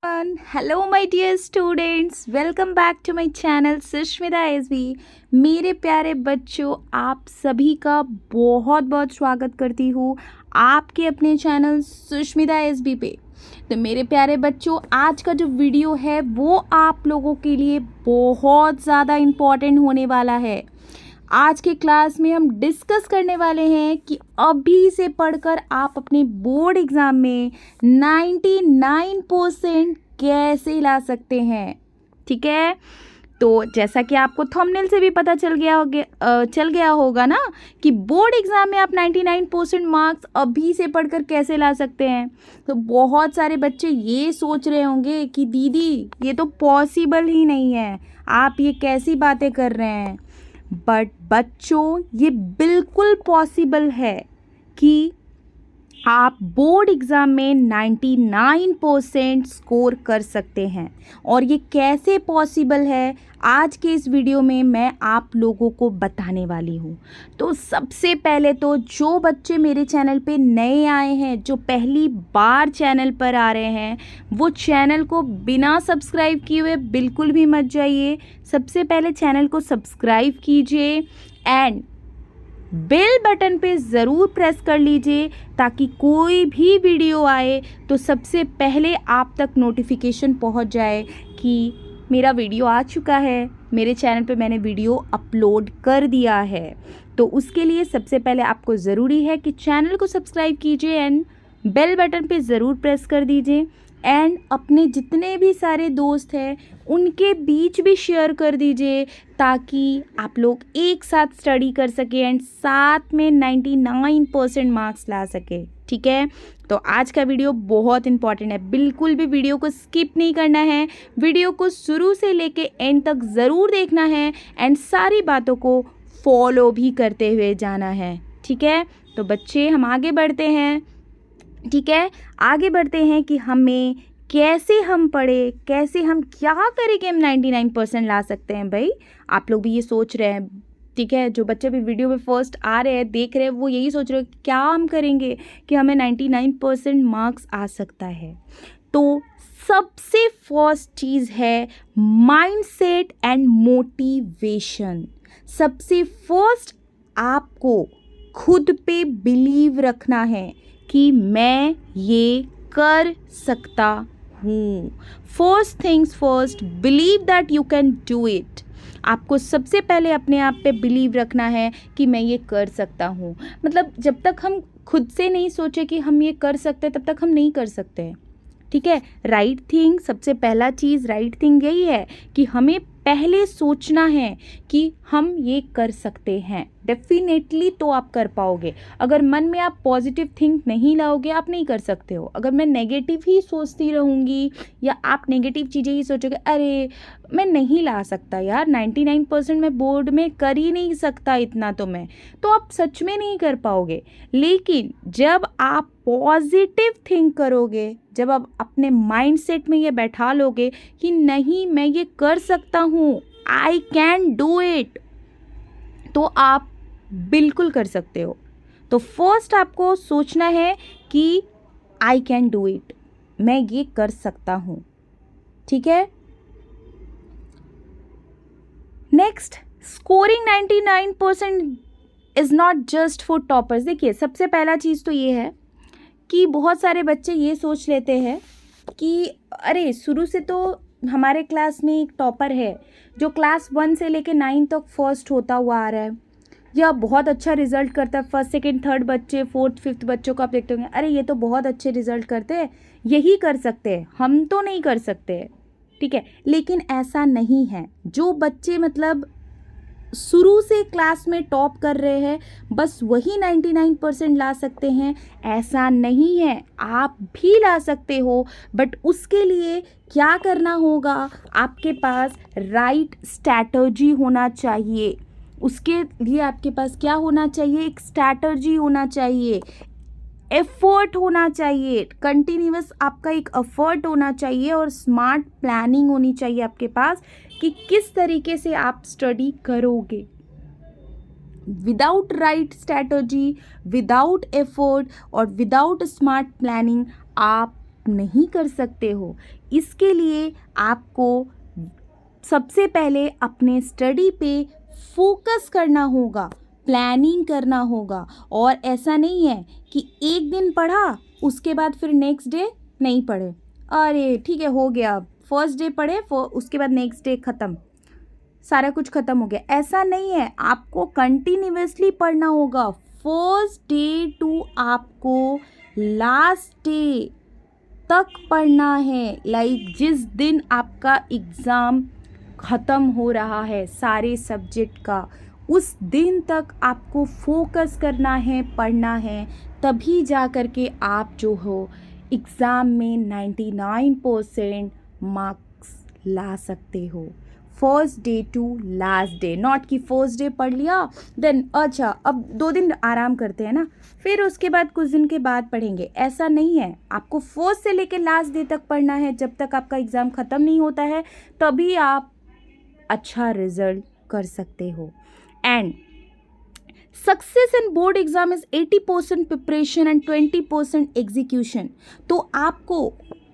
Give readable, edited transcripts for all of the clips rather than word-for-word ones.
Hello my dear students, welcome back to my channel Sushmita SB. मेरे प्यारे बच्चों, आप सभी का बहुत बहुत स्वागत करती हूँ आपके अपने चैनल सुष्मिता एसबी पे। तो मेरे प्यारे बच्चों, आज का जो वीडियो है वो आप लोगों के लिए बहुत ज़्यादा इम्पॉर्टेंट होने वाला है। आज के क्लास में हम डिस्कस करने वाले हैं कि अभी से पढ़कर आप अपने बोर्ड एग्ज़ाम में 99% कैसे ला सकते हैं। ठीक है, तो जैसा कि आपको थंबनेल से भी पता चल गया होगा ना कि बोर्ड एग्ज़ाम में आप 99% मार्क्स अभी से पढ़कर कैसे ला सकते हैं। तो बहुत सारे बच्चे ये सोच रहे होंगे कि दीदी ये तो पॉसिबल ही नहीं है, आप ये कैसी बातें कर रहे हैं। बट बच्चों, ये बिल्कुल पॉसिबल है कि आप बोर्ड एग्ज़ाम में 99% स्कोर कर सकते हैं। और ये कैसे पॉसिबल है, आज के इस वीडियो में मैं आप लोगों को बताने वाली हूँ। तो सबसे पहले तो जो बच्चे मेरे चैनल पे नए आए हैं, जो पहली बार चैनल पर आ रहे हैं, वो चैनल को बिना सब्सक्राइब किए हुए बिल्कुल भी मत जाइए। सबसे पहले चैनल को सब्सक्राइब कीजिए एंड बेल बटन पे ज़रूर प्रेस कर लीजिए ताकि कोई भी वीडियो आए तो सबसे पहले आप तक नोटिफिकेशन पहुंच जाए कि मेरा वीडियो आ चुका है, मेरे चैनल पे मैंने वीडियो अपलोड कर दिया है। तो उसके लिए सबसे पहले आपको ज़रूरी है कि चैनल को सब्सक्राइब कीजिए एंड बेल बटन पे ज़रूर प्रेस कर दीजिए एंड अपने जितने भी सारे दोस्त हैं उनके बीच भी शेयर कर दीजिए ताकि आप लोग एक साथ स्टडी कर सकें एंड साथ में 99% मार्क्स ला सके। ठीक है, तो आज का वीडियो बहुत इंपॉर्टेंट है, बिल्कुल भी वीडियो को स्किप नहीं करना है। वीडियो को शुरू से लेके एंड तक ज़रूर देखना है एंड सारी बातों को फॉलो भी करते हुए जाना है। ठीक है, तो बच्चे हम आगे बढ़ते हैं। ठीक है, आगे बढ़ते हैं कि हमें कैसे हम पढ़े, कैसे हम क्या करें कि हम 99% ला सकते हैं। भाई आप लोग भी ये सोच रहे हैं, ठीक है, जो बच्चे भी वीडियो में फर्स्ट आ रहे हैं, देख रहे हैं, वो यही सोच रहे हैं क्या हम करेंगे कि हमें 99% मार्क्स आ सकता है। तो सबसे फर्स्ट चीज़ है माइंडसेट एंड मोटिवेशन। सबसे फर्स्ट आपको खुद पे बिलीव रखना है कि मैं ये कर सकता हूँ। First things first, believe that you can do it. आपको सबसे पहले अपने आप पे बिलीव रखना है कि मैं ये कर सकता हूँ। मतलब जब तक हम खुद से नहीं सोचे कि हम ये कर सकते तब तक हम नहीं कर सकते। ठीक है, राइट थिंग, सबसे पहला चीज़ राइट थिंग यही है कि हमें पहले सोचना है कि हम ये कर सकते हैं। डेफिनेटली तो आप कर पाओगे। अगर मन में आप पॉजिटिव थिंक नहीं लाओगे, आप नहीं कर सकते हो। अगर मैं नेगेटिव ही सोचती रहूँगी या आप नेगेटिव चीज़ें ही सोचोगे, अरे मैं नहीं ला सकता यार, 99% मैं बोर्ड में कर ही नहीं सकता इतना, तो आप सच में नहीं कर पाओगे। लेकिन जब आप पॉजिटिव थिंक करोगे, जब आप अपने माइंडसेट में ये बैठा लोगे कि नहीं मैं ये कर सकता हूँ, आई कैन डू इट, तो आप बिल्कुल कर सकते हो। तो फर्स्ट आपको सोचना है कि आई कैन डू इट, मैं ये कर सकता हूँ। ठीक है, next, scoring 99% is not just for toppers. देखिए, सबसे पहला चीज़ तो ये है कि बहुत सारे बच्चे ये सोच लेते हैं कि अरे शुरू से तो हमारे क्लास में एक टॉपर है जो क्लास 1 से लेके 9 तक फर्स्ट होता हुआ आ रहा है, या बहुत अच्छा रिजल्ट करता है। फर्स्ट सेकंड थर्ड बच्चे, फोर्थ फिफ्थ बच्चों को आप देखते होंगे, अरे ये तो बहुत अच्छे रिजल्ट करते हैं, यही कर सकते हैं, हम तो नहीं कर सकते। ठीक है, लेकिन ऐसा नहीं है। जो बच्चे मतलब शुरू से क्लास में टॉप कर रहे हैं बस वही 99% ला सकते हैं, ऐसा नहीं है। आप भी ला सकते हो, बट उसके लिए क्या करना होगा, आपके पास राइट स्ट्रैटेजी होना चाहिए। उसके लिए आपके पास क्या होना चाहिए, एक स्ट्रैटेजी होना चाहिए, एफर्ट होना चाहिए, कंटिन्यूअस आपका एक एफर्ट होना चाहिए और स्मार्ट प्लानिंग होनी चाहिए आपके पास कि किस तरीके से आप स्टडी करोगे। Without right strategy, without effort और विदाउट स्मार्ट प्लानिंग आप नहीं कर सकते हो। इसके लिए आपको सबसे पहले अपने स्टडी पे फोकस करना होगा, प्लानिंग करना होगा। और ऐसा नहीं है कि एक दिन पढ़ा उसके बाद फिर नेक्स्ट डे नहीं पढ़े, अरे ठीक है हो गया, फर्स्ट डे पढ़े उसके बाद नेक्स्ट डे ख़त्म, सारा कुछ ख़त्म हो गया, ऐसा नहीं है। आपको कंटिन्यूअसली पढ़ना होगा, फर्स्ट डे टू आपको लास्ट डे तक पढ़ना है। लाइक जिस दिन आपका एग्ज़ाम ख़त्म हो रहा है सारे सब्जेक्ट का, उस दिन तक आपको फोकस करना है, पढ़ना है, तभी जा कर के आप जो हो एग्ज़ाम में 99% मार्क्स ला सकते हो। First day to last day, not कि फर्स्ट डे पढ़ लिया देन अच्छा अब 2 दिन आराम करते हैं ना, फिर उसके बाद कुछ दिन के बाद पढ़ेंगे, ऐसा नहीं है। आपको फर्स्ट से लेकर लास्ट डे तक पढ़ना है, जब तक आपका एग्ज़ाम ख़त्म नहीं होता है तभी आप अच्छा रिजल्ट कर सकते हो। And success in board exam is 80% preparation and 20% execution. तो आपको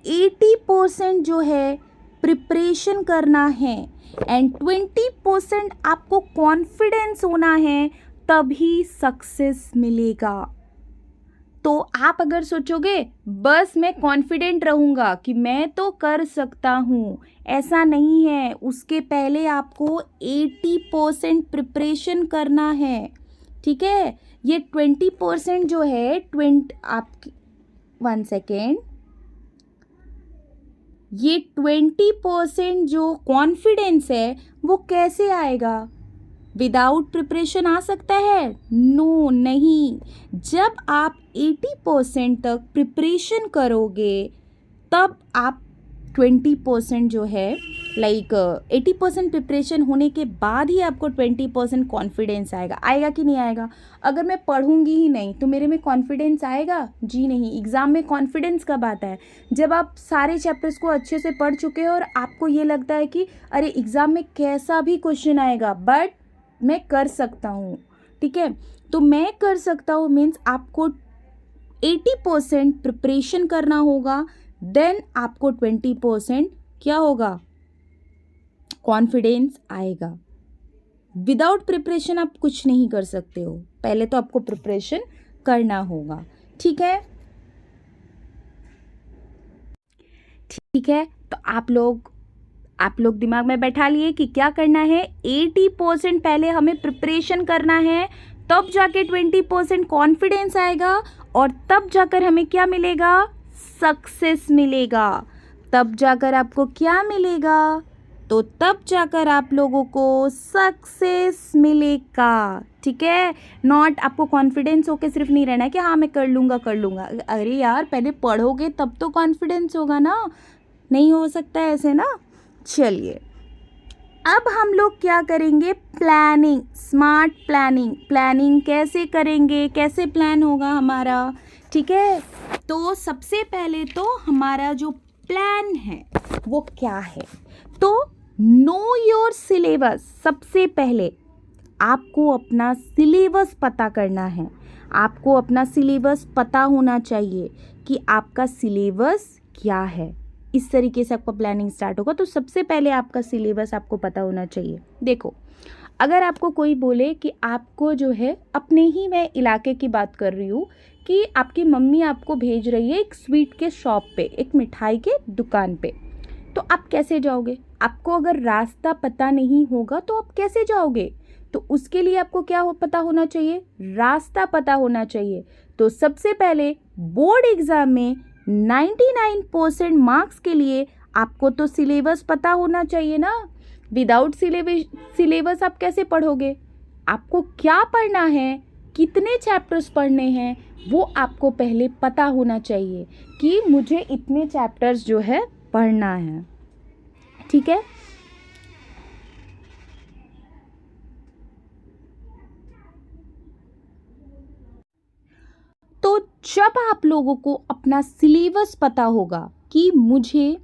80% जो है प्रिपरेशन करना है एंड 20% आपको कॉन्फिडेंस होना है, तभी सक्सेस मिलेगा। तो आप अगर सोचोगे बस मैं कॉन्फिडेंट रहूँगा कि मैं तो कर सकता हूँ, ऐसा नहीं है। उसके पहले आपको 80% प्रिपरेशन करना है, ठीक है। ये 20% जो है 1 सेकेंड, ये 20% जो कॉन्फिडेंस है वो कैसे आएगा? विदाउट प्रिपरेशन आ सकता है? नो, नहीं। जब आप 80% तक प्रिपरेशन करोगे तब आप 20% जो है 80% प्रिपरेशन होने के बाद ही आपको 20% कॉन्फिडेंस आएगा। आएगा कि नहीं आएगा? अगर मैं पढ़ूंगी ही नहीं तो मेरे में कॉन्फिडेंस आएगा? जी नहीं। एग्ज़ाम में कॉन्फिडेंस कब आता है? जब आप सारे चैप्टर्स को अच्छे से पढ़ चुके हो और आपको ये लगता है कि अरे एग्ज़ाम में कैसा भी क्वेश्चन आएगा बट मैं कर सकता हूँ, ठीक है। तो मैं कर सकता हूँ मीन्स आपको 80% प्रिपरेशन करना होगा, देन आपको 20% क्या होगा? कॉन्फिडेंस आएगा। विदाउट प्रिपरेशन आप कुछ नहीं कर सकते हो, पहले तो आपको प्रिपरेशन करना होगा, ठीक है। ठीक है, तो आप लोग दिमाग में बैठा लिए कि क्या करना है। 80% पहले हमें प्रिपरेशन करना है, तब जाके 20% कॉन्फिडेंस आएगा और तब जाकर हमें क्या मिलेगा? सक्सेस मिलेगा। तब जाकर आपको क्या मिलेगा? तो तब जाकर आप लोगों को सक्सेस मिलेगा, ठीक है। नॉट आपको कॉन्फिडेंस होके सिर्फ नहीं रहना है कि हाँ मैं कर लूँगा। अरे यार पहले पढ़ोगे तब तो कॉन्फिडेंस होगा ना, नहीं हो सकता है ऐसे ना। चलिए अब हम लोग क्या करेंगे? प्लानिंग, स्मार्ट प्लानिंग कैसे करेंगे, कैसे प्लान होगा हमारा, ठीक है। तो सबसे पहले तो हमारा जो प्लान है वो क्या है? तो नो योर सिलेबस। सबसे पहले आपको अपना सिलेबस पता करना है। आपको अपना सिलेबस पता होना चाहिए कि आपका सिलेबस क्या है। इस तरीके से आपका प्लानिंग स्टार्ट होगा। तो सबसे पहले आपका सिलेबस आपको पता होना चाहिए। देखो, अगर आपको कोई बोले कि आपको जो है अपने ही मैं इलाके की बात कर रही हूँ कि आपकी मम्मी आपको भेज रही है एक स्वीट के शॉप पे, एक मिठाई के दुकान पे, तो आप कैसे जाओगे? आपको अगर रास्ता पता नहीं होगा तो आप कैसे जाओगे? तो उसके लिए आपको क्या पता होना चाहिए? रास्ता पता होना चाहिए। तो सबसे पहले बोर्ड एग्जाम में 99% मार्क्स के लिए आपको तो सिलेबस पता होना चाहिए ना। विदाउट सिलेबस आप कैसे पढ़ोगे? आपको क्या पढ़ना है, कितने चैप्टर्स पढ़ने हैं, वो आपको पहले पता होना चाहिए कि मुझे इतने चैप्टर्स जो है पढ़ना है, ठीक है। तो जब आप लोगों को अपना सिलेबस पता होगा कि मुझे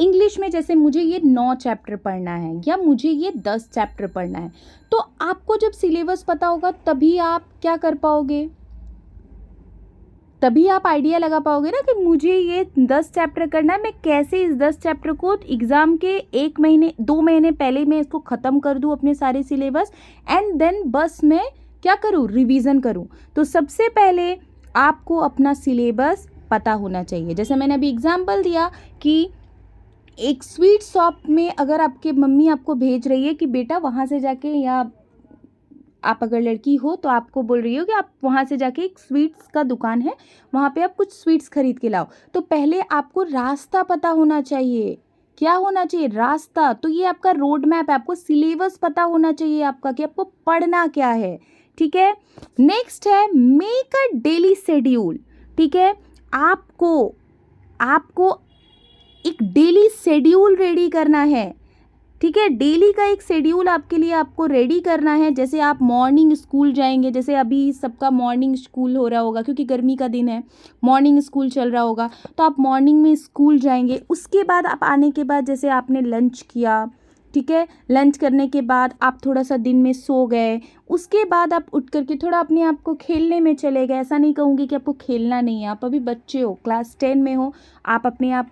इंग्लिश में जैसे मुझे ये 9 चैप्टर पढ़ना है या मुझे ये 10 चैप्टर पढ़ना है, तो आपको जब सिलेबस पता होगा तभी आप क्या कर पाओगे? तभी आप आइडिया लगा पाओगे ना कि मुझे ये 10 चैप्टर करना है, मैं कैसे इस 10 चैप्टर को एग्ज़ाम के 1 महीने 2 महीने पहले मैं इसको ख़त्म कर दूँ अपने सारे सिलेबस, एंड देन बस मैं क्या करूँ, रिवीजन करूँ। तो सबसे पहले आपको अपना सिलेबस पता होना चाहिए। जैसे मैंने अभी एग्जाम्पल दिया कि एक स्वीट शॉप में अगर आपके मम्मी आपको भेज रही है कि बेटा वहाँ से जाके, या आप अगर लड़की हो तो आपको बोल रही हो कि आप वहाँ से जाके एक स्वीट्स का दुकान है, वहाँ पे आप कुछ स्वीट्स खरीद के लाओ, तो पहले आपको रास्ता पता होना चाहिए। क्या होना चाहिए? रास्ता। तो ये आपका रोड मैप है, आपको सिलेबस पता होना चाहिए आपका कि आपको पढ़ना क्या है। ठीक है, नेक्स्ट है मेक अ डेली शेड्यूल। ठीक है, आपको एक डेली शेड्यूल रेडी करना है। ठीक है, डेली का एक शेड्यूल आपके लिए आपको रेडी करना है। जैसे आप मॉर्निंग स्कूल जाएंगे, जैसे अभी सबका मॉर्निंग स्कूल हो रहा होगा क्योंकि गर्मी का दिन है, मॉर्निंग स्कूल चल रहा होगा, तो आप मॉर्निंग में स्कूल जाएंगे। उसके बाद आप आने के बाद जैसे आपने लंच किया, ठीक है, लंच करने के बाद आप थोड़ा सा दिन में सो गए, उसके बाद आप उठ करके थोड़ा अपने आप को खेलने में चले गए। ऐसा नहीं कहूँगी कि आपको खेलना नहीं है, आप अभी बच्चे हो, क्लास 10 में हो, आप अपने आप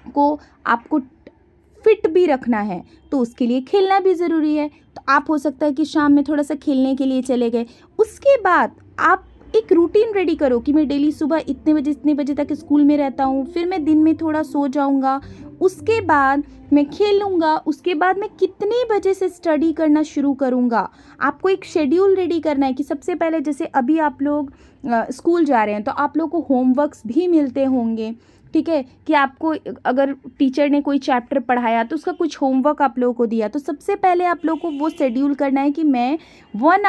को आपको फिट भी रखना है, तो उसके लिए खेलना भी ज़रूरी है। तो आप हो सकता है कि शाम में थोड़ा सा खेलने के लिए चले गए। उसके बाद आप एक रूटीन रेडी करो कि मैं डेली सुबह इतने बजे तक स्कूल में रहता हूँ, फिर मैं दिन में थोड़ा सो जाऊँगा, उसके बाद मैं खेलूँगा, उसके बाद मैं कितने बजे से स्टडी करना शुरू करूँगा। आपको एक शेड्यूल रेडी करना है कि सबसे पहले जैसे अभी आप लोग स्कूल जा रहे हैं तो आप लोग को होमवर्क्स भी मिलते होंगे। ठीक है, कि आपको अगर टीचर ने कोई चैप्टर पढ़ाया तो उसका कुछ होमवर्क आप लोगों को दिया, तो सबसे पहले आप लोगों को वो शेड्यूल करना है कि मैं 1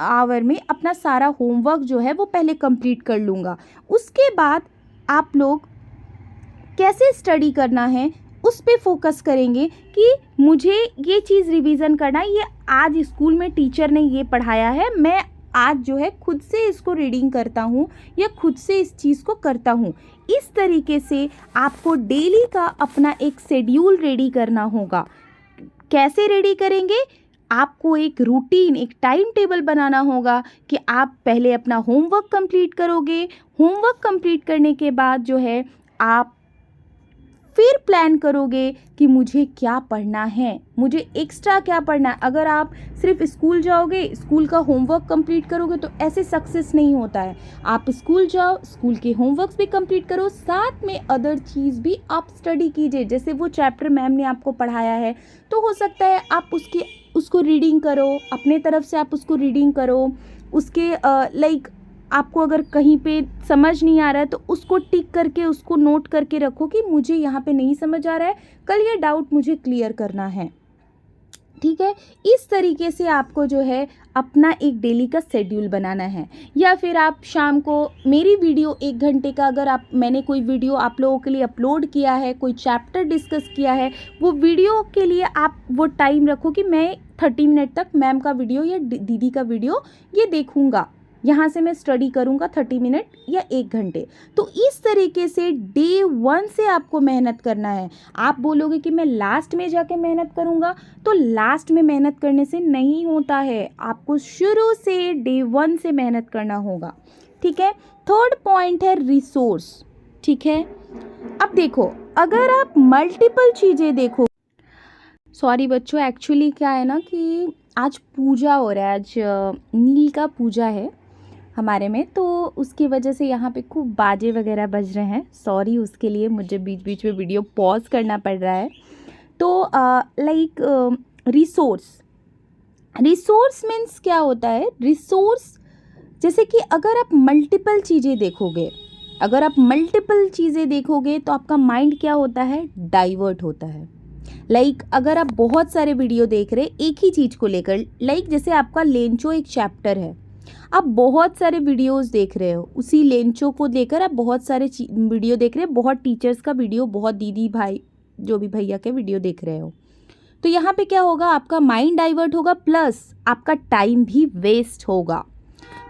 आवर में अपना सारा होमवर्क जो है वो पहले कंप्लीट कर लूँगा। उसके बाद आप लोग कैसे स्टडी करना है उस पे फोकस करेंगे कि मुझे ये चीज़ रिवीजन करना है, ये आज स्कूल में टीचर ने ये पढ़ाया है, मैं आज जो है खुद से इसको रीडिंग करता हूँ या खुद से इस चीज़ को करता हूँ। इस तरीके से आपको डेली का अपना एक शेड्यूल रेडी करना होगा। कैसे रेडी करेंगे? आपको एक रूटीन, एक टाइम टेबल बनाना होगा कि आप पहले अपना होमवर्क कंप्लीट करोगे, होमवर्क कंप्लीट करने के बाद जो है आप फिर प्लान करोगे कि मुझे क्या पढ़ना है, मुझे एक्स्ट्रा क्या पढ़ना है। अगर आप सिर्फ स्कूल जाओगे, स्कूल का होमवर्क कंप्लीट करोगे तो ऐसे सक्सेस नहीं होता है। आप स्कूल जाओ, स्कूल के होमवर्क्स भी कंप्लीट करो, साथ में अदर चीज़ भी आप स्टडी कीजिए। जैसे वो चैप्टर मैम ने आपको पढ़ाया है तो हो सकता है आप उसको रीडिंग करो, अपने तरफ से आप उसको रीडिंग करो। उसके लाइक आपको अगर कहीं पे समझ नहीं आ रहा है तो उसको टिक करके उसको नोट करके रखो कि मुझे यहाँ पे नहीं समझ आ रहा है, कल ये डाउट मुझे क्लियर करना है। ठीक है, इस तरीके से आपको जो है अपना एक डेली का शेड्यूल बनाना है। या फिर आप शाम को मेरी वीडियो 1 घंटे का, अगर मैंने कोई वीडियो आप लोगों के लिए अपलोड किया है, कोई चैप्टर डिस्कस किया है, वो वीडियो के लिए आप वो टाइम रखो कि मैं 30 मिनट तक मैम का वीडियो या दीदी का वीडियो ये देखूँगा, यहाँ से मैं स्टडी करूँगा 30 मिनट या 1 घंटे। तो इस तरीके से डे 1 से आपको मेहनत करना है। आप बोलोगे कि मैं लास्ट में जाके मेहनत करूँगा, तो लास्ट में मेहनत करने से नहीं होता है, आपको शुरू से डे 1 से मेहनत करना होगा। ठीक है, थर्ड पॉइंट है रिसोर्स। ठीक है, अब देखो, अगर आप मल्टीपल चीज़ें देखो, सॉरी बच्चों, एक्चुअली क्या है ना कि आज पूजा हो रहा है, आज नील का पूजा है हमारे में, तो उसकी वजह से यहाँ पे खूब बाजे वगैरह बज रहे हैं। सॉरी उसके लिए, मुझे बीच बीच में वीडियो पॉज करना पड़ रहा है। तो लाइक रिसोर्स मीन्स क्या होता है? रिसोर्स जैसे कि अगर आप मल्टीपल चीज़ें देखोगे तो आपका माइंड क्या होता है? डाइवर्ट होता है। लाइक अगर आप बहुत सारे वीडियो देख रहे एक ही चीज़ को लेकर, लाइक जैसे आपका लेंचो एक चैप्टर है, आप बहुत सारे वीडियोस देख रहे हो, उसी लेंचो को लेकर आप बहुत सारे वीडियो देख रहे हो, बहुत टीचर्स का वीडियो, बहुत दीदी भाई जो भी भैया के वीडियो देख रहे हो, तो यहाँ पे क्या होगा? आपका माइंड डाइवर्ट होगा, प्लस आपका टाइम भी वेस्ट होगा।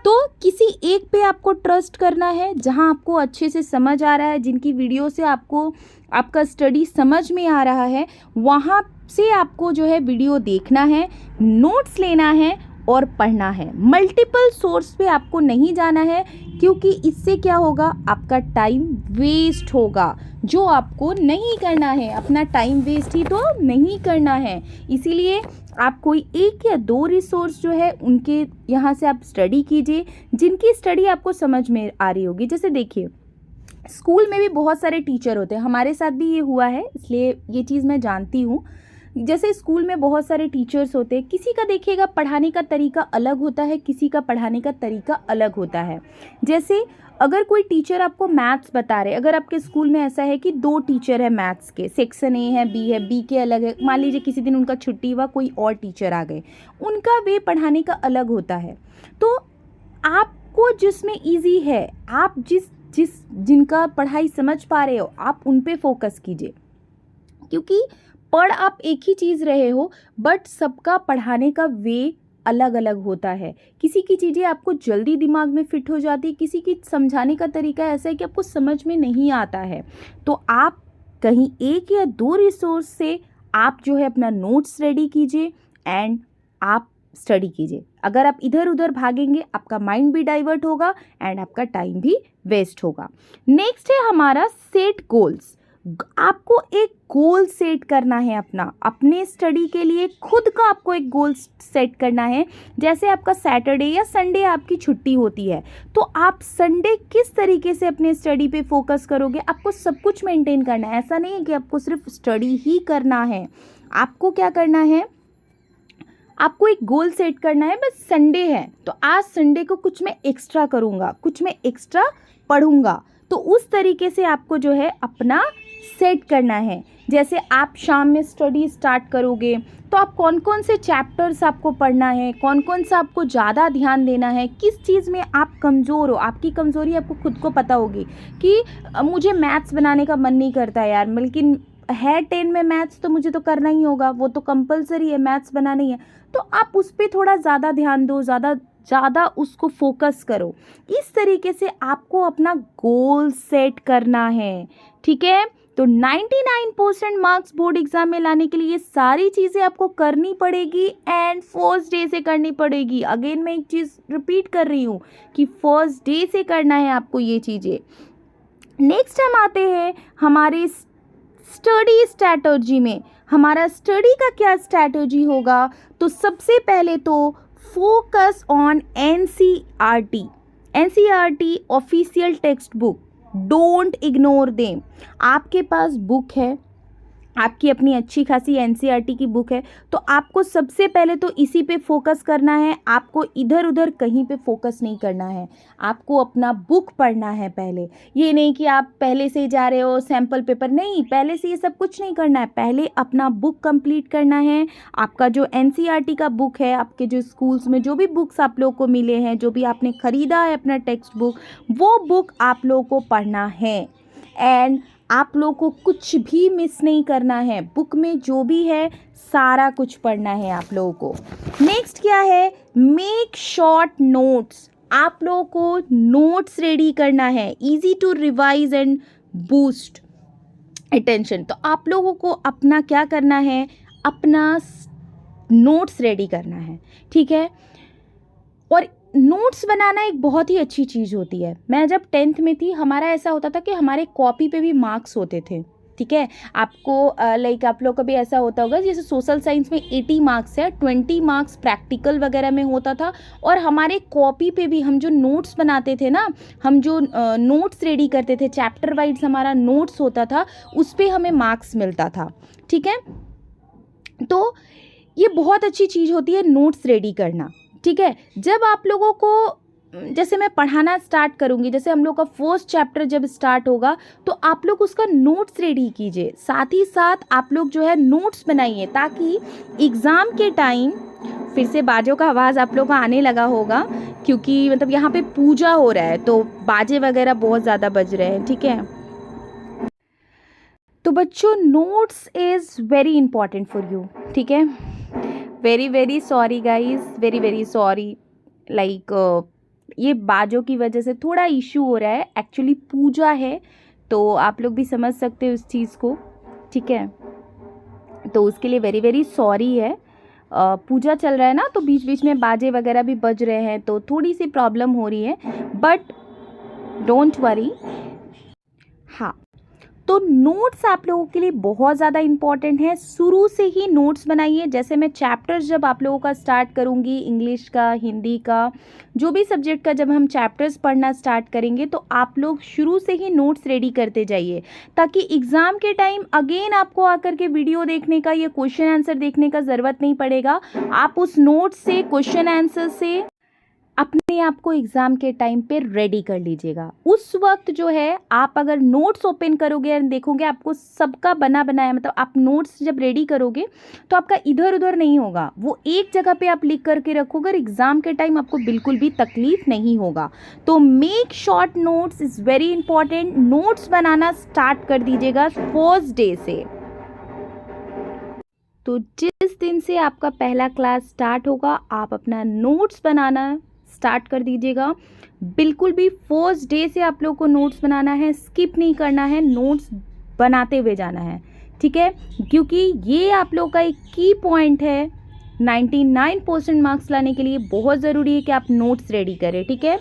तो किसी एक पे आपको ट्रस्ट करना है जहाँ आपको अच्छे से समझ आ रहा है, जिनकी वीडियो से आपको आपका स्टडी समझ में आ रहा है, वहाँ से आपको जो है वीडियो देखना है, नोट्स लेना है, और पढ़ना है। मल्टीपल सोर्स पे आपको नहीं जाना है, क्योंकि इससे क्या होगा, आपका टाइम वेस्ट होगा, जो आपको नहीं करना है। अपना टाइम वेस्ट ही तो नहीं करना है। इसीलिए आप कोई एक या दो रिसोर्स जो है उनके यहाँ से आप स्टडी कीजिए, जिनकी स्टडी आपको समझ में आ रही होगी। जैसे देखिए, स्कूल में भी बहुत सारे टीचर होते हैं, हमारे साथ भी ये हुआ है, इसलिए ये चीज़ मैं जानती हूँ। जैसे स्कूल में बहुत सारे टीचर्स होते हैं, किसी का देखिएगा पढ़ाने का तरीका अलग होता है, किसी का पढ़ाने का तरीका अलग होता है। जैसे अगर कोई टीचर आपको मैथ्स बता रहे, अगर आपके स्कूल में ऐसा है कि दो टीचर है मैथ्स के, सेक्शन ए है, बी के अलग है, मान लीजिए किसी दिन उनका छुट्टी हुआ, कोई और टीचर आ गए, उनका वे पढ़ाने का अलग होता है। तो आपको जिसमें ईजी है, आप जिनका पढ़ाई समझ पा रहे हो, आप उन पे फोकस कीजिए, क्योंकि पढ़ आप एक ही चीज़ रहे हो, बट सबका पढ़ाने का वे अलग अलग होता है। किसी की चीज़ें आपको जल्दी दिमाग में फिट हो जाती है, किसी की समझाने का तरीका ऐसा है कि आपको समझ में नहीं आता है। तो आप कहीं एक या दो रिसोर्स से आप जो है अपना नोट्स रेडी कीजिए एंड आप स्टडी कीजिए। अगर आप इधर उधर भागेंगे, आपका माइंड भी डाइवर्ट होगा एंड आपका टाइम भी वेस्ट होगा। नेक्स्ट है हमारा सेट गोल्स। आपको एक गोल सेट करना है अपने स्टडी के लिए, खुद का आपको एक गोल सेट करना है। जैसे आपका सैटरडे या संडे आपकी छुट्टी होती है, तो आप संडे किस तरीके से अपने स्टडी पे फोकस करोगे। आपको सब कुछ मेंटेन करना है, ऐसा नहीं है कि आपको सिर्फ स्टडी ही करना है। आपको क्या करना है, आपको एक गोल सेट करना है। बस संडे है तो आज संडे को कुछ मैं एक्स्ट्रा करूँगा, कुछ मैं एक्स्ट्रा पढ़ूंगा। तो उस तरीके से आपको जो है अपना सेट करना है। जैसे आप शाम में स्टडी स्टार्ट करोगे, तो आप कौन कौन से चैप्टर्स आपको पढ़ना है, कौन कौन सा आपको ज़्यादा ध्यान देना है, किस चीज़ में आप कमज़ोर हो। आपकी कमज़ोरी आपको खुद को पता होगी कि मुझे मैथ्स बनाने का मन नहीं करता यार, लेकिन है 10 में मैथ्स, तो मुझे तो करना ही होगा, वो तो कंपलसरी है, मैथ्स बनाना ही है। तो आप उस पर थोड़ा ज़्यादा ध्यान दो, ज़्यादा उसको फोकस करो। इस तरीके से आपको अपना गोल सेट करना है, ठीक है। तो 99% मार्क्स बोर्ड एग्जाम में लाने के लिए ये सारी चीज़ें आपको करनी पड़ेगी एंड फर्स्ट डे से करनी पड़ेगी। अगेन मैं एक चीज़ रिपीट कर रही हूँ कि फर्स्ट डे से करना है आपको ये चीज़ें। नेक्स्ट हम आते हैं हमारे स्टडी स्ट्रैटेजी में। हमारा स्टडी का क्या स्ट्रैटेजी होगा, तो सबसे पहले तो focus on NCERT official text book, don't ignore them. आपके पास बुक है, आपकी अपनी अच्छी खासी एनसीईआरटी की बुक है, तो आपको सबसे पहले तो इसी पे फोकस करना है। आपको इधर उधर कहीं पे फोकस नहीं करना है, आपको अपना बुक पढ़ना है पहले। ये नहीं कि आप पहले से ही जा रहे हो सैम्पल पेपर, नहीं, पहले से ये सब कुछ नहीं करना है। पहले अपना बुक कंप्लीट करना है। आपका जो एनसीईआरटी का बुक है, आपके जो स्कूल्स में जो भी बुक्स आप लोगों को मिले हैं, जो भी आपने ख़रीदा है अपना टेक्स्ट बुक, वो बुक आप लोगों को पढ़ना है एंड आप लोगों को कुछ भी मिस नहीं करना है। बुक में जो भी है सारा कुछ पढ़ना है आप लोगों को। नेक्स्ट क्या है, मेक शॉर्ट नोट्स। आप लोगों को नोट्स रेडी करना है, easy to revise and boost attention. तो आप लोगों को अपना क्या करना है, अपना नोट्स रेडी करना है, ठीक है। और नोट्स बनाना एक बहुत ही अच्छी चीज़ होती है। मैं जब 10th में थी, हमारा ऐसा होता था कि हमारे कॉपी पे भी मार्क्स होते थे, ठीक है। आपको लाइक आप लोग का भी ऐसा होता होगा, जैसे सोशल साइंस में 80 मार्क्स है, 20 मार्क्स प्रैक्टिकल वगैरह में होता था। और हमारे कॉपी पे भी हम जो नोट्स बनाते थे ना, हम जो नोट्स रेडी करते थे, चैप्टर वाइज हमारा नोट्स होता था, उस पर हमें मार्क्स मिलता था, ठीक है। तो ये बहुत अच्छी चीज़ होती है नोट्स रेडी करना, ठीक है। जब आप लोगों को, जैसे मैं पढ़ाना स्टार्ट करूँगी, जैसे हम लोग का फर्स्ट चैप्टर जब स्टार्ट होगा, तो आप लोग उसका नोट्स रेडी कीजिए। साथ ही साथ आप लोग जो है नोट्स बनाइए, ताकि एग्ज़ाम के टाइम, फिर से बाजों का आवाज़ आप लोग को आने लगा होगा, क्योंकि मतलब यहाँ पे पूजा हो रहा है, तो बाजे वगैरह बहुत ज़्यादा बज रहे हैं, ठीक है। तो बच्चों, notes is very important for you, ठीक है। Very sorry guys, very sorry, like ये बाजों की वजह से थोड़ा इशू हो रहा है। एक्चुअली पूजा है, तो आप लोग भी समझ सकते हो उस चीज़ को, ठीक है। तो उसके लिए वेरी सॉरी है। पूजा चल रहा है ना, तो बीच बीच में बाजे वगैरह भी बज रहे हैं, तो थोड़ी सी प्रॉब्लम हो रही है, बट डोंट वरी। हाँ, तो नोट्स आप लोगों के लिए बहुत ज़्यादा इम्पॉर्टेंट है। शुरू से ही नोट्स बनाइए। जैसे मैं चैप्टर्स जब आप लोगों का स्टार्ट करूँगी, इंग्लिश का, हिंदी का, जो भी सब्जेक्ट का जब हम चैप्टर्स पढ़ना स्टार्ट करेंगे, तो आप लोग शुरू से ही नोट्स रेडी करते जाइए, ताकि एग्ज़ाम के टाइम अगेन आपको आकर के वीडियो देखने का या क्वेश्चन आंसर देखने का ज़रूरत नहीं पड़ेगा। आप उस नोट्स से, क्वेश्चन आंसर से अपने आप को एग्ज़ाम के टाइम पे रेडी कर लीजिएगा। उस वक्त जो है, आप अगर नोट्स ओपन करोगे और देखोगे आपको सबका बना बनाया, मतलब आप नोट्स जब रेडी करोगे तो आपका इधर उधर नहीं होगा, वो एक जगह पे आप लिख करके रखोगे और एग्ज़ाम के टाइम आपको बिल्कुल भी तकलीफ नहीं होगा। तो make short notes is very important. Notes banana start कर दीजिएगा फर्स्ट डे से। तो जिस दिन से आपका पहला क्लास स्टार्ट होगा, आप अपना नोट्स बनाना स्टार्ट कर दीजिएगा। बिल्कुल भी फर्स्ट डे से आप लोग को नोट्स बनाना है, स्किप नहीं करना है, नोट्स बनाते हुए जाना है, ठीक है? क्योंकि ये आप लोग का एक की पॉइंट है। 99% मार्क्स लाने के लिए बहुत ज़रूरी है कि आप नोट्स रेडी करें, ठीक है?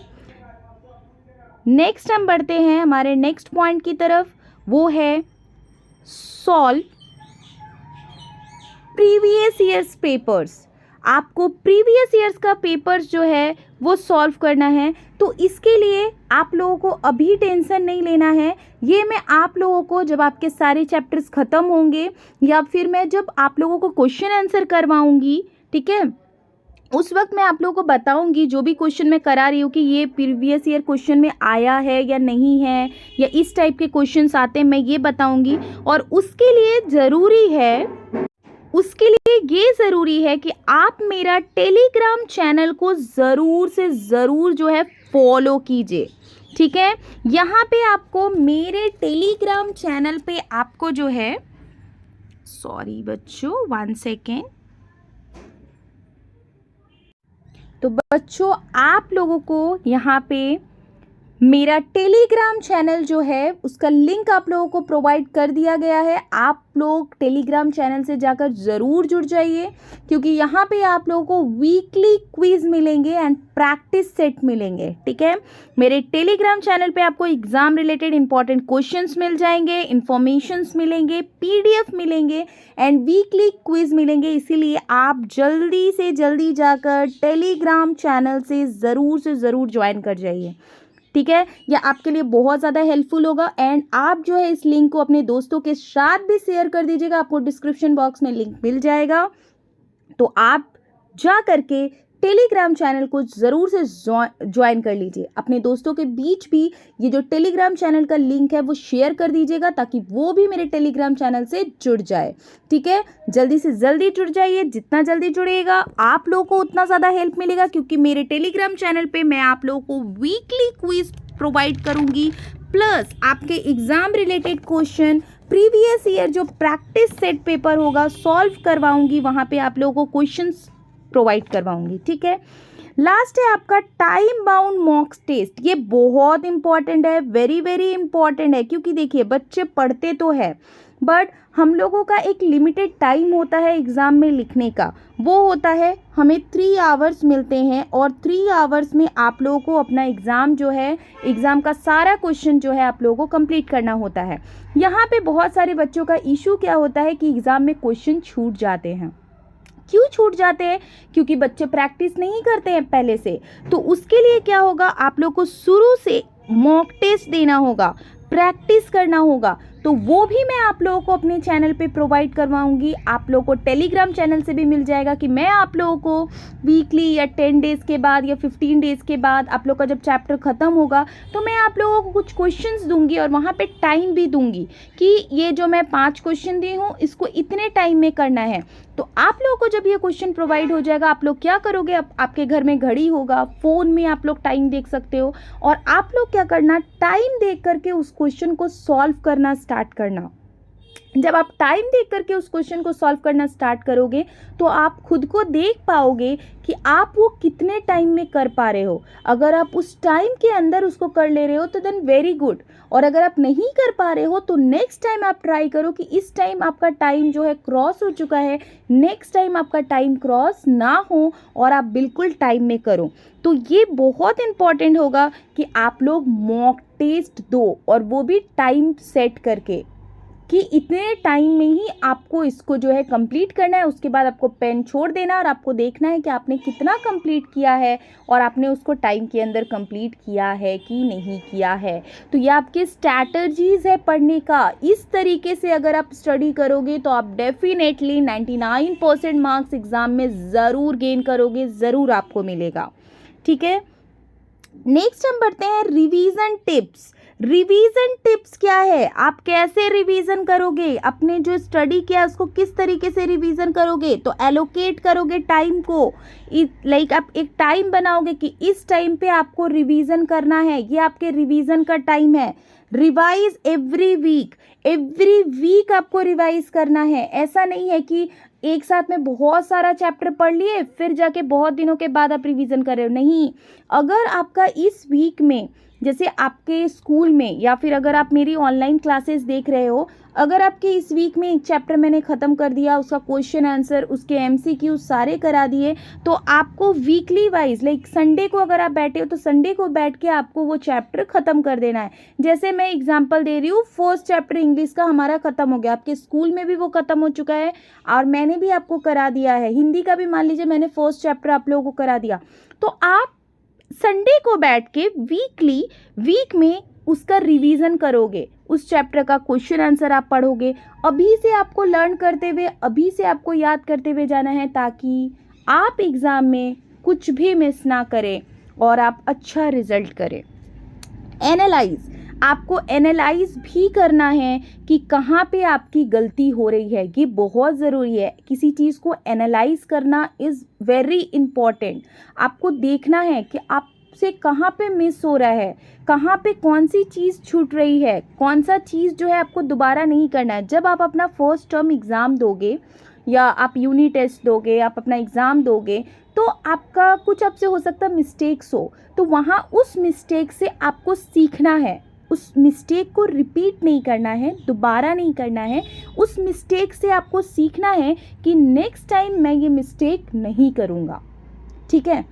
नेक्स्ट हम बढ़ते हैं हमारे नेक्स्ट पॉइंट की तरफ, वो है सॉल्व प्रीवियस ईयर्स पेपर्स। आपको प्रीवियस ईयर्स का पेपर्स जो है वो सॉल्व करना है। तो इसके लिए आप लोगों को अभी टेंशन नहीं लेना है। ये मैं आप लोगों को जब आपके सारे चैप्टर्स ख़त्म होंगे, या फिर मैं जब आप लोगों को क्वेश्चन आंसर करवाऊंगी, ठीक है, उस वक्त मैं आप लोगों को बताऊंगी, जो भी क्वेश्चन मैं करा रही हूँ, कि ये प्रीवियस ईयर क्वेश्चन में आया है या नहीं है, या इस टाइप के क्वेश्चंस आते हैं, मैं ये बताऊंगी। और उसके लिए ये ज़रूरी है कि आप मेरा टेलीग्राम चैनल को ज़रूर से ज़रूर जो है फॉलो कीजिए, ठीक है? यहाँ पे आपको मेरे टेलीग्राम चैनल पे आपको जो है, सॉरी बच्चों, 1 सेकेंड। तो बच्चों, आप लोगों को यहाँ पे मेरा टेलीग्राम चैनल जो है उसका लिंक आप लोगों को प्रोवाइड कर दिया गया है। आप लोग टेलीग्राम चैनल से जाकर ज़रूर जुड़ जाइए, क्योंकि यहाँ पे आप लोगों को वीकली क्विज मिलेंगे एंड प्रैक्टिस सेट मिलेंगे, ठीक है? मेरे टेलीग्राम चैनल पे आपको एग्ज़ाम रिलेटेड इंपॉर्टेंट क्वेश्चंस मिल जाएंगे, इंफॉर्मेशंस मिलेंगे, पीडीएफ मिलेंगे एंड वीकली क्विज मिलेंगे। इसीलिए आप जल्दी से जल्दी जाकर टेलीग्राम चैनल से ज़रूर ज्वाइन कर जाइए, ठीक है? यह आपके लिए बहुत ज़्यादा हेल्पफुल होगा। एंड आप जो है इस लिंक को अपने दोस्तों के साथ भी शेयर कर दीजिएगा। आपको डिस्क्रिप्शन बॉक्स में लिंक मिल जाएगा, तो आप जा करके टेलीग्राम चैनल को ज़रूर से ज्वाइन कर लीजिए। अपने दोस्तों के बीच भी ये जो टेलीग्राम चैनल का लिंक है वो शेयर कर दीजिएगा, ताकि वो भी मेरे टेलीग्राम चैनल से जुड़ जाए, ठीक है? जल्दी से जल्दी जुड़ जाइए। जितना जल्दी जुड़ेगा आप लोगों को उतना ज़्यादा हेल्प मिलेगा, क्योंकि मेरे टेलीग्राम चैनल पे मैं आप लोगों को वीकली क्विज प्रोवाइड करूँगी, प्लस आपके exam related question, previous year जो प्रैक्टिस सेट पेपर होगा सॉल्व करवाऊँगी, वहाँ पर आप लोगों को क्वेश्चंस प्रोवाइड करवाऊंगी, ठीक है? लास्ट है आपका टाइम बाउंड मॉक टेस्ट। ये बहुत इंपॉर्टेंट है, वेरी इंपॉर्टेंट है, क्योंकि देखिए बच्चे पढ़ते तो है, बट हम लोगों का एक लिमिटेड टाइम होता है एग्ज़ाम में लिखने का। वो होता है, हमें 3 आवर्स मिलते हैं, और 3 आवर्स में आप लोगों को अपना एग्ज़ाम जो है, एग्ज़ाम का सारा क्वेश्चन जो है आप लोगों को कंप्लीट करना होता है। यहाँ पे बहुत सारे बच्चों का इशू क्या होता है कि एग्ज़ाम में क्वेश्चन छूट जाते हैं। क्यों छूट जाते हैं? क्योंकि बच्चे प्रैक्टिस नहीं करते हैं पहले से। तो उसके लिए क्या होगा, आप लोग को शुरू से मॉक टेस्ट देना होगा, प्रैक्टिस करना होगा। तो वो भी मैं आप लोगों को अपने चैनल पे प्रोवाइड करवाऊंगी। आप लोगों को टेलीग्राम चैनल से भी मिल जाएगा, कि मैं आप लोगों को वीकली या 10 डेज़ के बाद या 15 डेज़ के बाद, आप लोग का जब चैप्टर ख़त्म होगा, तो मैं आप लोगों को कुछ क्वेश्चंस दूंगी, और वहाँ पे टाइम भी दूंगी कि ये जो मैं 5 क्वेश्चन दी हूँ इसको इतने टाइम में करना है। तो आप लोगों को जब ये क्वेश्चन प्रोवाइड हो जाएगा, आप लोग क्या करोगे, आपके घर में घड़ी होगा, फ़ोन में आप लोग टाइम देख सकते हो, और आप लोग क्या करना, टाइम देख करके उस क्वेश्चन को सॉल्व करना स्टार्ट करना। जब आप टाइम देख करके उस क्वेश्चन को सॉल्व करना स्टार्ट करोगे तो आप खुद को देख पाओगे कि आप वो कितने टाइम में कर पा रहे हो। अगर आप उस टाइम के अंदर उसको कर ले रहे हो तो देन वेरी गुड, और अगर आप नहीं कर पा रहे हो तो नेक्स्ट टाइम आप ट्राई करो कि इस टाइम आपका टाइम जो है क्रॉस हो चुका है, नेक्स्ट टाइम आपका टाइम क्रॉस ना हो और आप बिल्कुल टाइम में करो। तो ये बहुत इंपॉर्टेंट होगा कि आप लोग मॉक टेस्ट दो, और वो भी टाइम सेट करके कि इतने टाइम में ही आपको इसको जो है कंप्लीट करना है। उसके बाद आपको पेन छोड़ देना और आपको देखना है कि आपने कितना कंप्लीट किया है और आपने उसको टाइम के अंदर कंप्लीट किया है कि नहीं किया है। तो ये आपके स्ट्रैटेजीज़ है पढ़ने का। इस तरीके से अगर आप स्टडी करोगे तो आप डेफिनेटली 99% मार्क्स एग्ज़ाम में ज़रूर गेन करोगे, ज़रूर आपको मिलेगा। ठीक है, नेक्स्ट हम बढ़ते हैं रिवीजन टिप्स। रिवीजन टिप्स क्या है, आप कैसे रिवीजन करोगे, अपने जो स्टडी किया उसको किस तरीके से रिवीजन करोगे। तो एलोकेट करोगे टाइम को, लाइक आप एक टाइम बनाओगे कि इस टाइम पे आपको रिवीजन करना है, ये आपके रिवीजन का टाइम है। रिवाइज एवरी वीक आपको रिवाइज करना है। ऐसा नहीं है कि एक साथ में बहुत सारा चैप्टर पढ़ लिए फिर जाके बहुत दिनों के बाद आप रिवीजन कर रहे हो, नहीं। अगर आपका इस वीक में, जैसे आपके स्कूल में या फिर अगर आप मेरी ऑनलाइन क्लासेस देख रहे हो, अगर आपके इस वीक में एक चैप्टर मैंने ख़त्म कर दिया, उसका क्वेश्चन आंसर, उसके MCQ सारे करा दिए, तो आपको वीकली वाइज, लाइक संडे को अगर आप बैठे हो तो संडे को बैठ के आपको वो चैप्टर ख़त्म कर देना है। जैसे मैं एग्जांपल दे रही हूँ, फर्स्ट चैप्टर इंग्लिश का हमारा ख़त्म हो गया, आपके स्कूल में भी वो ख़त्म हो चुका है और मैंने भी आपको करा दिया है। हिंदी का भी मान लीजिए मैंने फर्स्ट चैप्टर आप लोगों को करा दिया, तो आप संडे को बैठ के वीक में उसका रिवीजन करोगे, उस चैप्टर का क्वेश्चन आंसर आप पढ़ोगे। अभी से आपको लर्न करते हुए, अभी से आपको याद करते हुए जाना है, ताकि आप एग्ज़ाम में कुछ भी मिस ना करें और आप अच्छा रिजल्ट करें। एनालाइज, आपको एनालाइज भी करना है कि कहाँ पे आपकी गलती हो रही है, ये बहुत ज़रूरी है। किसी चीज़ को एनालाइज करना इज़ वेरी इम्पॉर्टेंट। आपको देखना है कि आपसे कहाँ पे मिस हो रहा है, कहाँ पे कौन सी चीज़ छूट रही है, कौन सा चीज़ जो है आपको दोबारा नहीं करना है। जब आप अपना फर्स्ट टर्म एग्ज़ाम दोगे या आप यूनिट टेस्ट दोगे, आप अपना एग्ज़ाम दोगे, तो आपका कुछ आपसे हो सकता है मिस्टेक्स हो, तो वहाँ उस मिस्टेक से आपको सीखना है। उस मिस्टेक को रिपीट नहीं करना है, दोबारा नहीं करना है। उस मिस्टेक से आपको सीखना है कि नेक्स्ट टाइम मैं ये मिस्टेक नहीं करूँगा। ठीक है,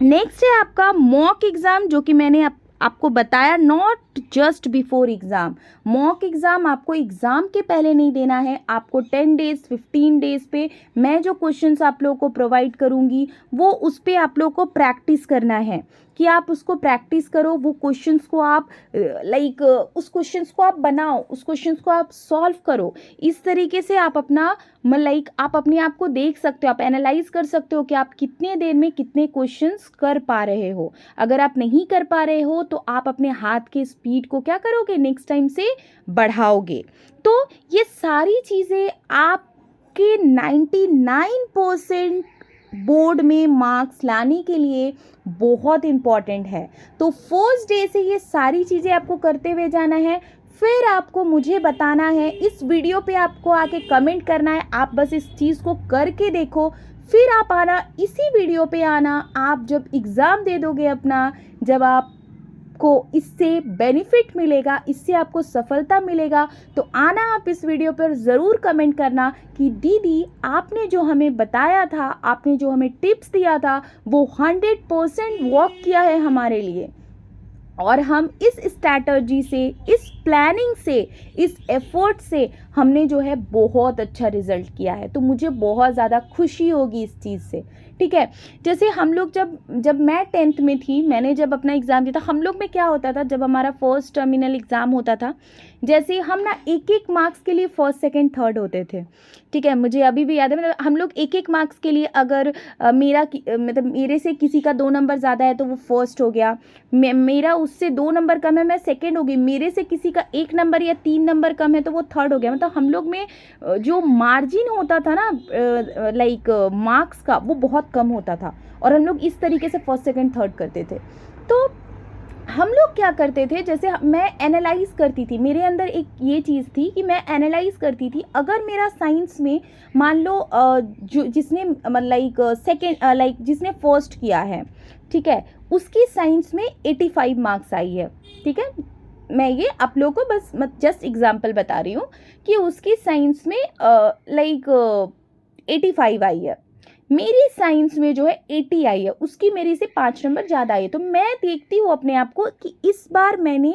नेक्स्ट है आपका मॉक एग्ज़ाम, जो कि मैंने आपको बताया, not just before exam. Mock exam आपको एग्ज़ाम के पहले नहीं देना है, आपको 10 डेज़ 15 डेज़ पे मैं जो क्वेश्चंस आप लोगों को प्रोवाइड करूँगी वो उस पर आप लोगों को प्रैक्टिस करना है, कि आप उसको प्रैक्टिस करो। वो क्वेश्चंस को आप उस क्वेश्चंस को आप बनाओ, उस क्वेश्चंस को आप सॉल्व करो। इस तरीके से आप अपना आप अपने आप को देख सकते हो, आप एनालाइज कर सकते हो कि आप कितने देर में कितने क्वेश्चंस कर पा रहे हो। अगर आप नहीं कर पा रहे हो तो आप अपने हाथ के स्पीड को क्या करोगे, नेक्स्ट टाइम से बढ़ाओगे। तो ये सारी चीज़ें आपके 99% बोर्ड में मार्क्स लाने के लिए बहुत इम्पॉर्टेंट है। तो फर्स्ट डे से ये सारी चीज़ें आपको करते हुए जाना है। फिर आपको मुझे बताना है, इस वीडियो पे आपको आके कमेंट करना है। आप बस इस चीज़ को करके देखो, फिर आप आना, इसी वीडियो पे आना। आप जब एग्ज़ाम दे दोगे अपना, जब आपको इससे बेनिफिट मिलेगा, इससे आपको सफलता मिलेगा, तो आना आप इस वीडियो पर ज़रूर कमेंट करना कि दीदी आपने जो हमें बताया था, आपने जो हमें टिप्स दिया था, वो 100% वर्क किया है हमारे लिए, और हम इस स्ट्रैटेजी से, इस प्लानिंग से, इस एफर्ट से हमने जो है बहुत अच्छा रिजल्ट किया है। तो मुझे बहुत ज़्यादा खुशी होगी इस चीज़ से। ठीक है, जैसे हम लोग जब मैं 10th में थी, मैंने जब अपना एग्ज़ाम दिया था, हम लोग में क्या होता था, जब हमारा फर्स्ट टर्मिनल एग्ज़ाम होता था, जैसे हम ना एक मार्क्स के लिए फर्स्ट सेकंड थर्ड होते थे। ठीक है, मुझे अभी भी याद है, मतलब हम लोग एक मार्क्स के लिए, अगर मेरे से किसी का 2 नंबर ज़्यादा है तो वो फर्स्ट हो गया, मेरा उससे 2 नंबर कम है मैं सेकंड हो गई, मेरे से किसी का 1 नंबर या 3 नंबर कम है तो वो थर्ड हो गया। मतलब हम लोग में जो मार्जिन होता था ना मार्क्स का, वो बहुत कम होता था, और हम लोग इस तरीके से फर्स्ट सेकंड थर्ड करते थे। तो हम लोग क्या करते थे, जैसे मैं एनालाइज करती थी, मेरे अंदर एक ये चीज़ थी कि मैं एनालाइज करती थी, अगर मेरा साइंस में मान लो जो जिसने लाइक सेकेंड लाइक जिसने फर्स्ट किया है, ठीक है, उसकी साइंस में 85 मार्क्स आई है, ठीक है, मैं ये आप लोगों को बस जस्ट एग्जांपल बता रही हूँ कि उसकी साइंस में लाइक 85 आई है, मेरी साइंस में जो है 80 आई है, उसकी मेरी से 5 नंबर ज़्यादा आई है। तो मैं देखती हूँ अपने आप को कि इस बार मैंने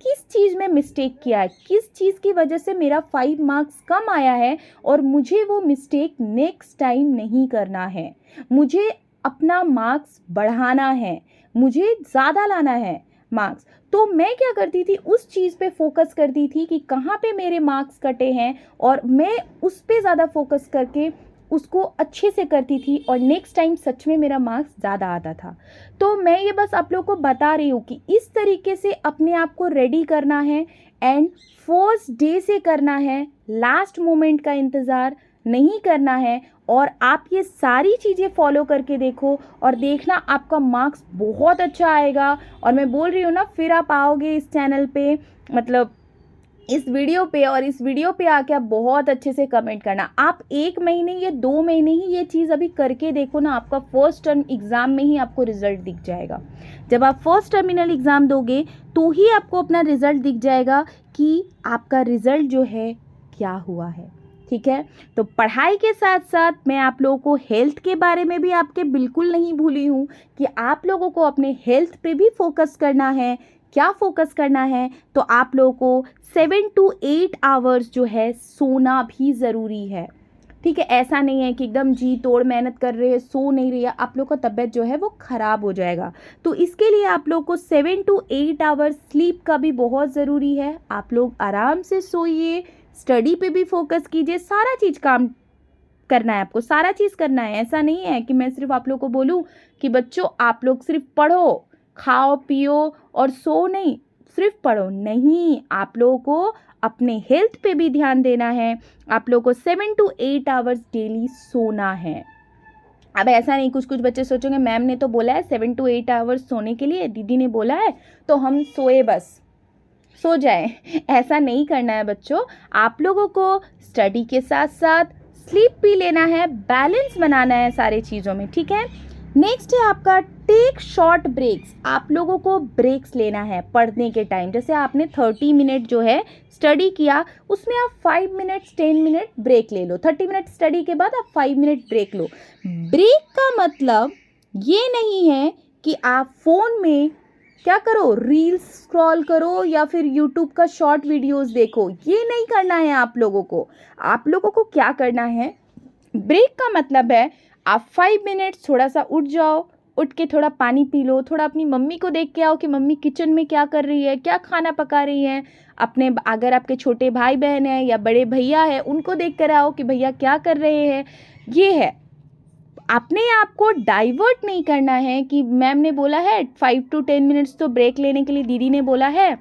किस चीज़ में मिस्टेक किया है, किस चीज़ की वजह से मेरा 5 मार्क्स कम आया है, और मुझे वो मिस्टेक नेक्स्ट टाइम नहीं करना है, मुझे अपना मार्क्स बढ़ाना है, मुझे ज़्यादा लाना है मार्क्स। तो मैं क्या करती थी, उस चीज़ पे फोकस करती थी कि कहाँ पे मेरे मार्क्स कटे हैं, और मैं उस पे ज़्यादा फोकस करके उसको अच्छे से करती थी, और नेक्स्ट टाइम सच में मेरा मार्क्स ज़्यादा आता था। तो मैं ये बस आप लोगों को बता रही हूँ कि इस तरीके से अपने आप को रेडी करना है, एंड फर्स्ट डे से करना है, लास्ट मोमेंट का इंतज़ार नहीं करना है। और आप ये सारी चीज़ें फॉलो करके देखो, और देखना आपका मार्क्स बहुत अच्छा आएगा। और मैं बोल रही हूँ ना, फिर आप आओगे इस चैनल पे, मतलब इस वीडियो पे, और इस वीडियो पे आके आप बहुत अच्छे से कमेंट करना। आप 1 महीने या 2 महीने ही ये चीज़ अभी करके देखो ना, आपका फर्स्ट टर्म एग्ज़ाम में ही आपको रिज़ल्ट दिख जाएगा। जब आप फर्स्ट टर्मिनल एग्ज़ाम दोगे तो ही आपको अपना रिज़ल्ट दिख जाएगा कि आपका रिज़ल्ट जो है क्या हुआ है, ठीक है। तो पढ़ाई के साथ साथ मैं आप लोगों को हेल्थ के बारे में भी आपके बिल्कुल नहीं भूली हूँ कि आप लोगों को अपने हेल्थ पे भी फोकस करना है। क्या फोकस करना है, तो आप लोगों को 7 to 8 आवर्स जो है सोना भी ज़रूरी है, ठीक है। ऐसा नहीं है कि एकदम जी तोड़ मेहनत कर रहे हैं, सो नहीं रही है, आप लोग का तबीयत जो है वो ख़राब हो जाएगा। तो इसके लिए आप लोग को 7 to 8 आवर्स स्लीप का भी बहुत ज़रूरी है। आप लोग आराम से सोइए, स्टडी पे भी फोकस कीजिए, सारा चीज़ काम करना है आपको, सारा चीज़ करना है। ऐसा नहीं है कि मैं सिर्फ आप लोग को बोलूँ कि बच्चों आप लोग सिर्फ पढ़ो, खाओ पियो और सो नहीं, सिर्फ पढ़ो नहीं, आप लोगों को अपने हेल्थ पे भी ध्यान देना है। आप लोगों को 7 to 8 आवर्स डेली सोना है। अब ऐसा नहीं, कुछ कुछ बच्चे सोचेंगे मैम ने तो बोला है 7 to 8 आवर्स सोने के लिए, दीदी ने बोला है तो हम सोए बस, सो जाए। ऐसा नहीं करना है बच्चों, आप लोगों को स्टडी के साथ साथ स्लीप भी लेना है, बैलेंस बनाना है सारे चीज़ों में, ठीक है। नेक्स्ट है आपका टेक शॉर्ट ब्रेक्स। आप लोगों को ब्रेक्स लेना है पढ़ने के टाइम। जैसे आपने 30 मिनट जो है स्टडी किया, उसमें आप 5 मिनट्स 10 मिनट ब्रेक ले लो। 30 मिनट स्टडी के बाद आप 5 मिनट ब्रेक लो। ब्रेक का मतलब ये नहीं है कि आप फ़ोन में क्या करो, रील्स स्क्रॉल करो या फिर यूट्यूब का शॉर्ट वीडियोस देखो, ये नहीं करना है आप लोगों को। आप लोगों को क्या करना है, ब्रेक का मतलब है आप 5 मिनट्स थोड़ा सा उठ जाओ, उठ के थोड़ा पानी पी लो, थोड़ा अपनी मम्मी को देख के आओ कि मम्मी किचन में क्या कर रही है, क्या खाना पका रही है। अपने अगर आपके छोटे भाई बहन हैं या बड़े भैया हैं, उनको देख कर आओ कि भैया क्या कर रहे हैं। ये है, अपने आप को डाइवर्ट नहीं करना है कि मैम ने बोला है 5 to 10 मिनट्स तो ब्रेक लेने के लिए, दीदी ने बोला है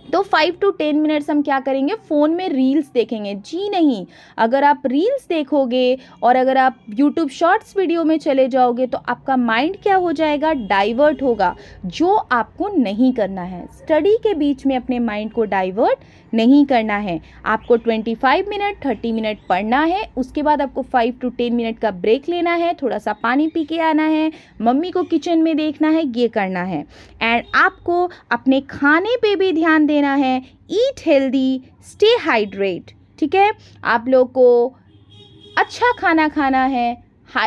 तो 5 to 10 मिनट्स हम क्या करेंगे, फ़ोन में रील्स देखेंगे। जी नहीं, अगर आप रील्स देखोगे और अगर आप यूट्यूब शॉर्ट्स वीडियो में चले जाओगे तो आपका माइंड क्या हो जाएगा, डाइवर्ट होगा, जो आपको नहीं करना है। स्टडी के बीच में अपने माइंड को डाइवर्ट नहीं करना है। आपको 25 मिनट 30 मिनट पढ़ना है, उसके बाद आपको 5 to 10 मिनट का ब्रेक लेना है, थोड़ा सा पानी पी के आना है, मम्मी को किचन में देखना है, ये करना है। एंड आपको अपने खाने पे भी ध्यान देना है। ईट हेल्दी, स्टे हाइड्रेट, ठीक है। आप लोग को अच्छा खाना खाना है,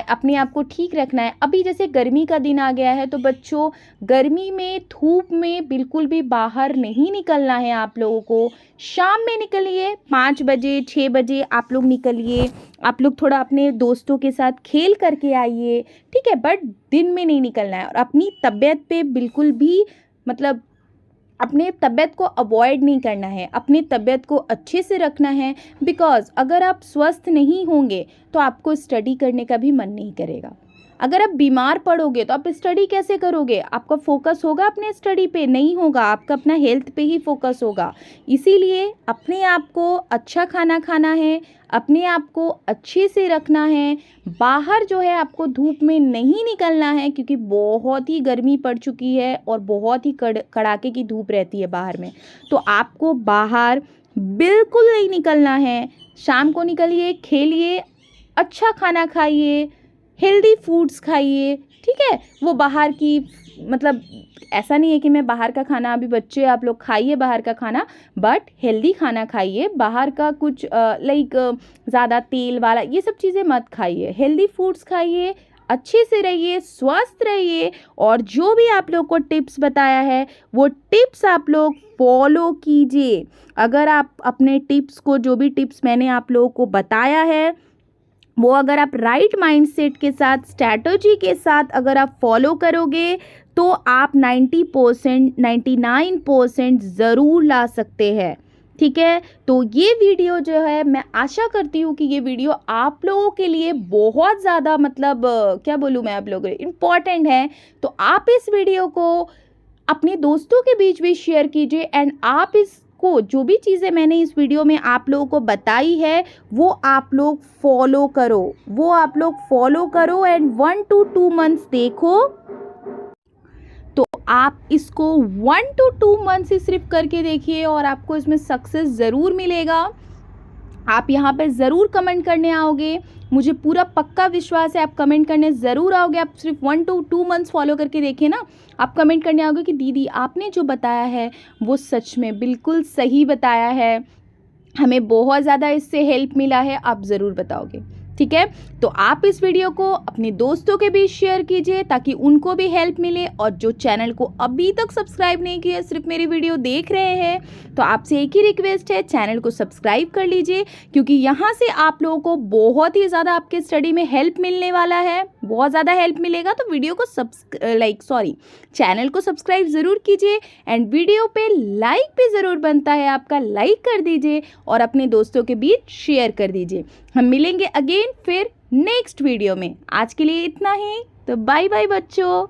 अपने आप को ठीक रखना है। अभी जैसे गर्मी का दिन आ गया है तो बच्चों गर्मी में धूप में बिल्कुल भी बाहर नहीं निकलना है। आप लोगों को शाम में निकलिए, 5 बजे 6 बजे आप लोग निकलिए, आप लोग थोड़ा अपने दोस्तों के साथ खेल करके आइए, ठीक है, बट दिन में नहीं निकलना है। और अपनी तबीयत पे बिल्कुल भी मतलब अपने तबीयत को अवॉइड नहीं करना है, अपनी तबीयत को अच्छे से रखना है। बिकॉज़ अगर आप स्वस्थ नहीं होंगे तो आपको स्टडी करने का भी मन नहीं करेगा। अगर आप बीमार पड़ोगे तो आप स्टडी कैसे करोगे? आपका फोकस होगा अपने स्टडी पे? नहीं होगा, आपका अपना हेल्थ पे ही फोकस होगा। इसीलिए अपने आप को अच्छा खाना खाना है, अपने आप को अच्छे से रखना है। बाहर जो है आपको धूप में नहीं निकलना है, क्योंकि बहुत ही गर्मी पड़ चुकी है और बहुत ही कड़ाके की धूप रहती है बाहर में। तो आपको बाहर बिल्कुल नहीं निकलना है। शाम को निकलिए, खेलिए, अच्छा खाना खाइए, हेल्दी फूड्स खाइए, ठीक है। वो बाहर की मतलब ऐसा नहीं है कि मैं बाहर का खाना, अभी बच्चे आप लोग खाइए बाहर का खाना, बट हेल्दी खाना खाइए। बाहर का कुछ लाइक ज़्यादा तेल वाला ये सब चीज़ें मत खाइए। हेल्दी फूड्स खाइए, अच्छे से रहिए, स्वस्थ रहिए। और जो भी आप लोग को टिप्स बताया है वो टिप्स आप लोग फॉलो कीजिए। अगर आप अपने टिप्स को, जो भी टिप्स मैंने आप लोगों को बताया है, वो अगर आप राइट माइंडसेट के साथ, स्ट्रैटेजी के साथ अगर आप फॉलो करोगे तो आप 90%, 99% ज़रूर ला सकते हैं, ठीक है। तो ये वीडियो जो है, मैं आशा करती हूँ कि ये वीडियो आप लोगों के लिए बहुत ज़्यादा मतलब क्या बोलूँ मैं, आप लोगों के लिए इम्पॉर्टेंट है। तो आप इस वीडियो को अपने दोस्तों के बीच भी शेयर कीजिए एंड आप इसको, जो भी चीज़ें मैंने इस वीडियो में आप लोगों को बताई है वो आप लोग फॉलो करो, वो आप लोग फॉलो करो एंड 1 to 2 मंथ्स देखो। तो आप इसको 1 to 2 मंथ्स ही सिर्फ करके देखिए और आपको इसमें सक्सेस ज़रूर मिलेगा। आप यहाँ पे ज़रूर कमेंट करने आओगे, मुझे पूरा पक्का विश्वास है आप कमेंट करने ज़रूर आओगे। आप सिर्फ 1 to 2 मंथ्स फॉलो करके देखिए ना, आप कमेंट करने आओगे कि दीदी आपने जो बताया है वो सच में बिल्कुल सही बताया है, हमें बहुत ज़्यादा इससे हेल्प मिला है, आप ज़रूर बताओगे, ठीक है। तो आप इस वीडियो को अपने दोस्तों के बीच शेयर कीजिए ताकि उनको भी हेल्प मिले। और जो चैनल को अभी तक सब्सक्राइब नहीं किया, सिर्फ मेरी वीडियो देख रहे हैं, तो आपसे एक ही रिक्वेस्ट है, चैनल को सब्सक्राइब कर लीजिए, क्योंकि यहाँ से आप लोगों को बहुत ही ज़्यादा आपके स्टडी में हेल्प मिलने वाला है, बहुत ज़्यादा हेल्प मिलेगा। तो वीडियो को चैनल को सब्सक्राइब ज़रूर कीजिए एंड वीडियो पे लाइक भी ज़रूर बनता है आपका, लाइक कर दीजिए और अपने दोस्तों के बीच शेयर कर दीजिए। हम मिलेंगे अगेन फिर नेक्स्ट वीडियो में। आज के लिए इतना ही, तो बाय बाय बच्चों।